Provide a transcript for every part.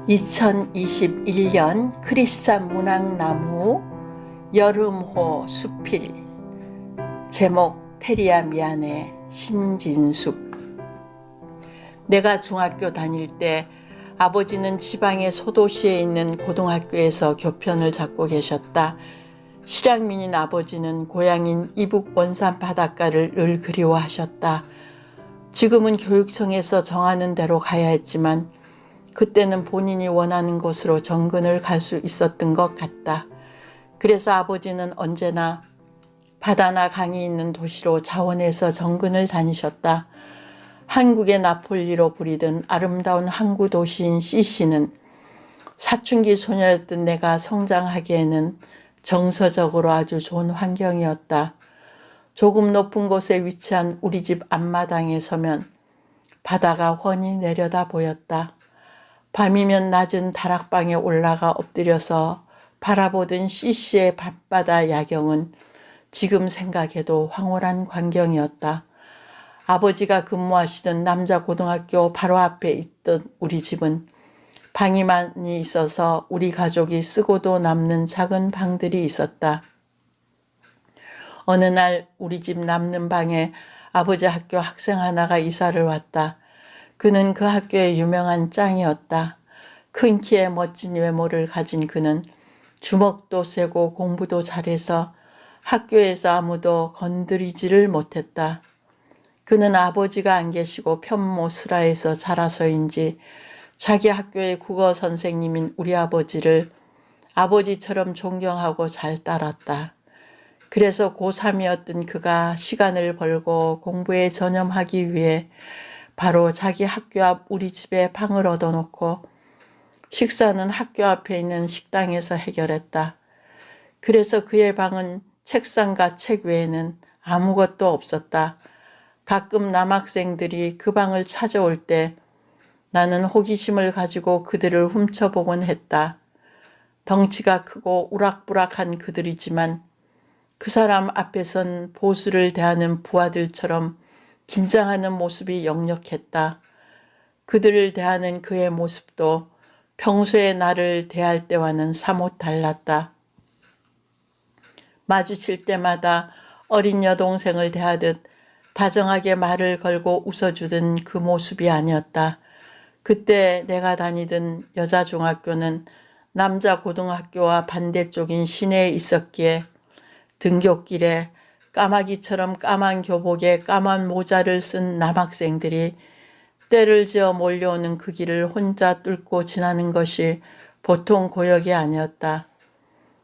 2021년 크리스찬 문학나무 여름호 수필. 제목 테리야 미안해. 신진숙. 내가 중학교 다닐 때 아버지는 지방의 소도시에 있는 고등학교에서 교편을 잡고 계셨다. 실향민인 아버지는 고향인 이북 원산 바닷가를 늘 그리워하셨다. 지금은 교육청에서 정하는 대로 가야 했지만 그때는 본인이 원하는 곳으로 정근을 갈 수 있었던 것 같다. 그래서 아버지는 언제나 바다나 강이 있는 도시로 자원해서 정근을 다니셨다. 한국의 나폴리로 부리던 아름다운 항구 도시인 CC는 사춘기 소녀였던 내가 성장하기에는 정서적으로 아주 좋은 환경이었다. 조금 높은 곳에 위치한 우리 집 앞마당에 서면 바다가 훤히 내려다 보였다. 밤이면 낮은 다락방에 올라가 엎드려서 바라보던 CC의 밤바다 야경은 지금 생각해도 황홀한 광경이었다. 아버지가 근무하시던 남자고등학교 바로 앞에 있던 우리 집은 방이 많이 있어서 우리 가족이 쓰고도 남는 작은 방들이 있었다. 어느 날 우리 집 남는 방에 아버지 학교 학생 하나가 이사를 왔다. 그는 그 학교의 유명한 짱이었다. 큰 키에 멋진 외모를 가진 그는 주먹도 세고 공부도 잘해서 학교에서 아무도 건드리지를 못했다. 그는 아버지가 안 계시고 편모스라에서 자라서인지 자기 학교의 국어 선생님인 우리 아버지를 아버지처럼 존경하고 잘 따랐다. 그래서 고3이었던 그가 시간을 벌고 공부에 전념하기 위해 바로 자기 학교 앞 우리 집에 방을 얻어놓고 식사는 학교 앞에 있는 식당에서 해결했다. 그래서 그의 방은 책상과 책 외에는 아무것도 없었다. 가끔 남학생들이 그 방을 찾아올 때 나는 호기심을 가지고 그들을 훔쳐보곤 했다. 덩치가 크고 우락부락한 그들이지만 그 사람 앞에선 보수를 대하는 부하들처럼 긴장하는 모습이 역력했다. 그들을 대하는 그의 모습도 평소에 나를 대할 때와는 사뭇 달랐다. 마주칠 때마다 어린 여동생을 대하듯 다정하게 말을 걸고 웃어주던 그 모습이 아니었다. 그때 내가 다니던 여자중학교는 남자고등학교와 반대쪽인 시내에 있었기에 등굣길에 까마귀처럼 까만 교복에 까만 모자를 쓴 남학생들이 때를 지어 몰려오는 그 길을 혼자 뚫고 지나는 것이 보통 고역이 아니었다.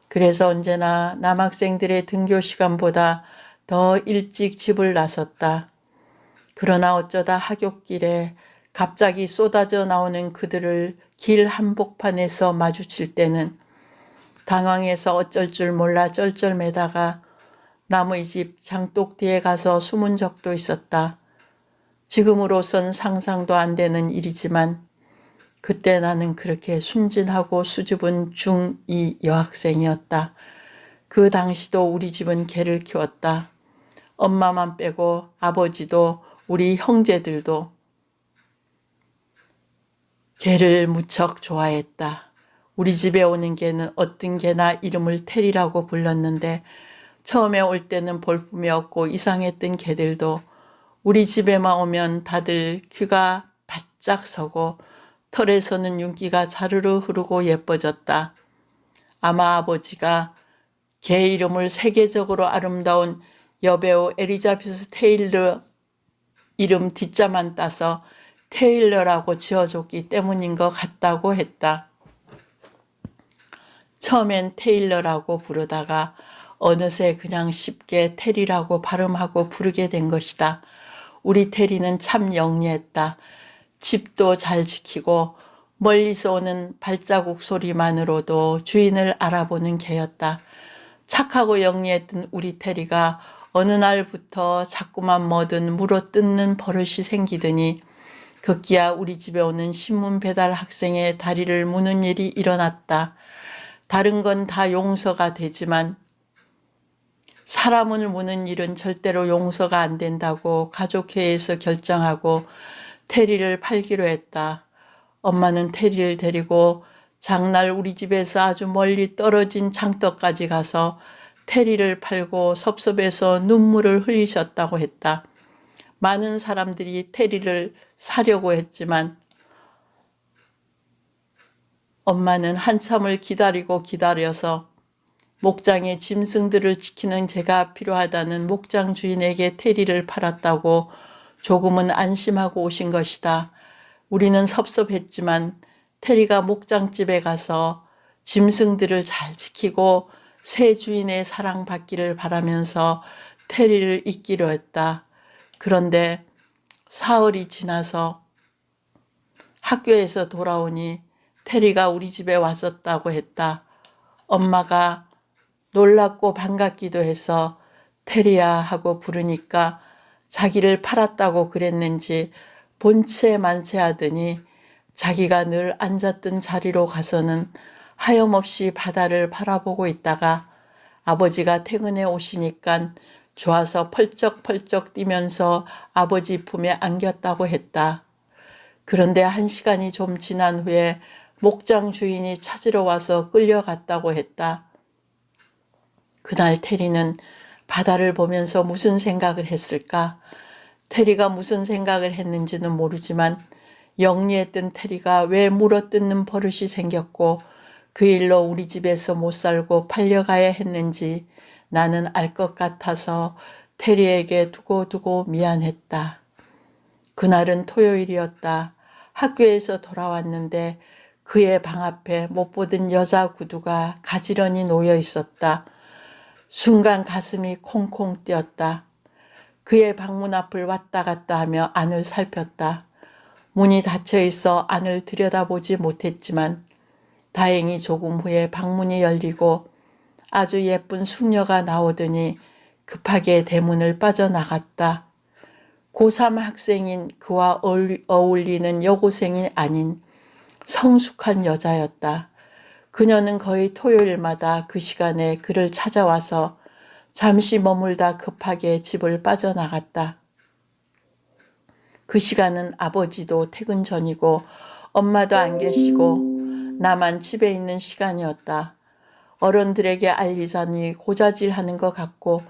그래서 언제나 남학생들의 등교 시간보다 더 일찍 집을 나섰다. 그러나 어쩌다 하굣길에 갑자기 쏟아져 나오는 그들을 길 한복판에서 마주칠 때는 당황해서 어쩔 줄 몰라 쩔쩔매다가 남의 집 장독 뒤에 가서 숨은 적도 있었다. 지금으로선 상상도 안 되는 일이지만 그때 나는 그렇게 순진하고 수줍은 중2 여학생이었다. 그 당시도 우리 집은 개를 키웠다. 엄마만 빼고 아버지도 우리 형제들도 개를 무척 좋아했다. 우리 집에 오는 개는 어떤 개나 이름을 테리라고 불렀는데 처음에 올 때는 볼품이 없고 이상했던 개들도 우리 집에만 오면 다들 귀가 바짝 서고 털에서는 윤기가 자르르 흐르고 예뻐졌다. 아마 아버지가 개 이름을 세계적으로 아름다운 여배우 엘리자베스 테일러 이름 뒷자만 따서 테일러라고 지어줬기 때문인 것 같다고 했다. 처음엔 테일러라고 부르다가 어느새 그냥 쉽게 테리라고 발음하고 부르게 된 것이다. 우리 테리는 참 영리했다. 집도 잘 지키고 멀리서 오는 발자국 소리만으로도 주인을 알아보는 개였다. 착하고 영리했던 우리 테리가 어느 날부터 자꾸만 뭐든 물어뜯는 버릇이 생기더니 급기야 우리 집에 오는 신문 배달 학생의 다리를 무는 일이 일어났다. 다른 건 다 용서가 되지만 사람을 무는 일은 절대로 용서가 안 된다고 가족회의에서 결정하고 테리를 팔기로 했다. 엄마는 테리를 데리고 장날 우리 집에서 아주 멀리 떨어진 장터까지 가서 테리를 팔고 섭섭해서 눈물을 흘리셨다고 했다. 많은 사람들이 테리를 사려고 했지만 엄마는 한참을 기다려서 목장의 짐승들을 지키는 제가 필요하다는 목장 주인에게 테리를 팔았다고 조금은 안심하고 오신 것이다. 우리는 섭섭했지만 테리가 목장집에 가서 짐승들을 잘 지키고 새 주인의 사랑받기를 바라면서 테리를 잇기로 했다. 그런데 사흘이 지나서 학교에서 돌아오니 테리가 우리 집에 왔었다고 했다. 엄마가 놀랍고 반갑기도 해서 테리야 하고 부르니까 자기를 팔았다고 그랬는지 본체 만체하더니 자기가 늘 앉았던 자리로 가서는 하염없이 바다를 바라보고 있다가 아버지가 퇴근해 오시니까 좋아서 펄쩍펄쩍 뛰면서 아버지 품에 안겼다고 했다. 그런데 1시간이 좀 지난 후에 목장 주인이 찾으러 와서 끌려갔다고 했다. 그날 테리는 바다를 보면서 무슨 생각을 했을까? 테리가 무슨 생각을 했는지는 모르지만 영리했던 테리가 왜 물어뜯는 버릇이 생겼고 그 일로 우리 집에서 못 살고 팔려가야 했는지 나는 알 것 같아서 테리에게 두고두고 미안했다. 그날은 토요일이었다. 학교에서 돌아왔는데 그의 방 앞에 못 보던 여자 구두가 가지런히 놓여 있었다. 순간 가슴이 콩콩 뛰었다. 그의 방문 앞을 왔다 갔다 하며 안을 살폈다. 문이 닫혀 있어 안을 들여다보지 못했지만 다행히 조금 후에 방문이 열리고 아주 예쁜 숙녀가 나오더니 급하게 대문을 빠져나갔다. 고3 학생인 그와 어울리는 여고생이 아닌 성숙한 여자였다. 그녀는 거의 토요일마다 그 시간에 그를 찾아와서 잠시 머물다 급하게 집을 빠져나갔다. 그 시간은 아버지도 퇴근 전이고 엄마도 안 계시고 나만 집에 있는 시간이었다. 어른들에게 알리자니 고자질하는 것 같고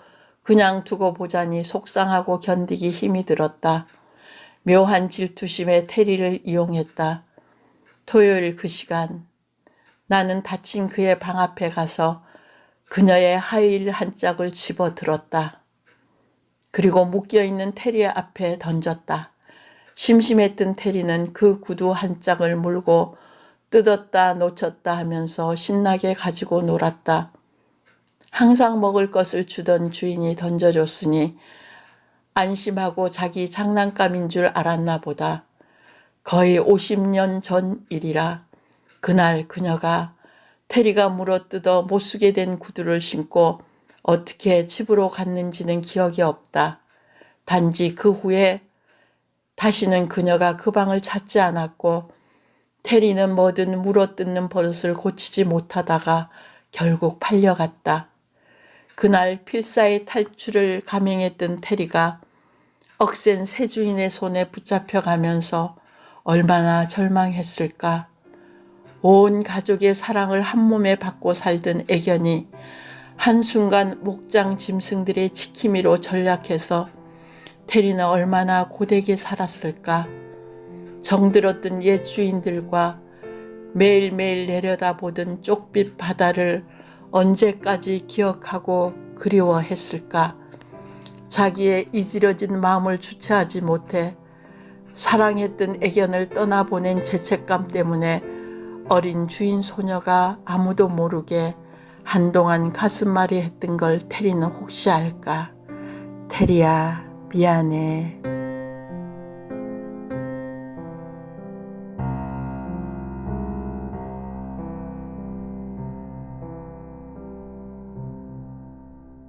그냥 두고 보자니 속상하고 견디기 힘이 들었다. 묘한 질투심에 테리를 이용했다. 토요일 그 시간 나는 다친 그의 방 앞에 가서 그녀의 하이힐 한 짝을 집어들었다. 그리고 묶여있는 테리 앞에 던졌다. 심심했던 테리는 그 구두 한 짝을 물고 뜯었다 놓쳤다 하면서 신나게 가지고 놀았다. 항상 먹을 것을 주던 주인이 던져줬으니 안심하고 자기 장난감인 줄 알았나 보다. 거의 50년 전 일이라 그날 그녀가 테리가 물어뜯어 못 쓰게 된 구두를 신고 어떻게 집으로 갔는지는 기억이 없다. 단지 그 후에 다시는 그녀가 그 방을 찾지 않았고 테리는 뭐든 물어뜯는 버릇을 고치지 못하다가 결국 팔려갔다. 그날 필사의 탈출을 감행했던 테리가 억센 새 주인의 손에 붙잡혀가면서 얼마나 절망했을까. 온 가족의 사랑을 한 몸에 받고 살던 애견이 한순간 목장 짐승들의 지킴이로 전락해서 테리는 얼마나 고되게 살았을까. 정들었던 옛 주인들과 매일매일 내려다보던 쪽빛 바다를 언제까지 기억하고 그리워했을까. 자기의 이지러진 마음을 주체하지 못해 사랑했던 애견을 떠나보낸 죄책감 때문에 어린 주인 소녀가 아무도 모르게 한동안 가슴앓이 했던 걸 테리는 혹시 알까. 테리야 미안해.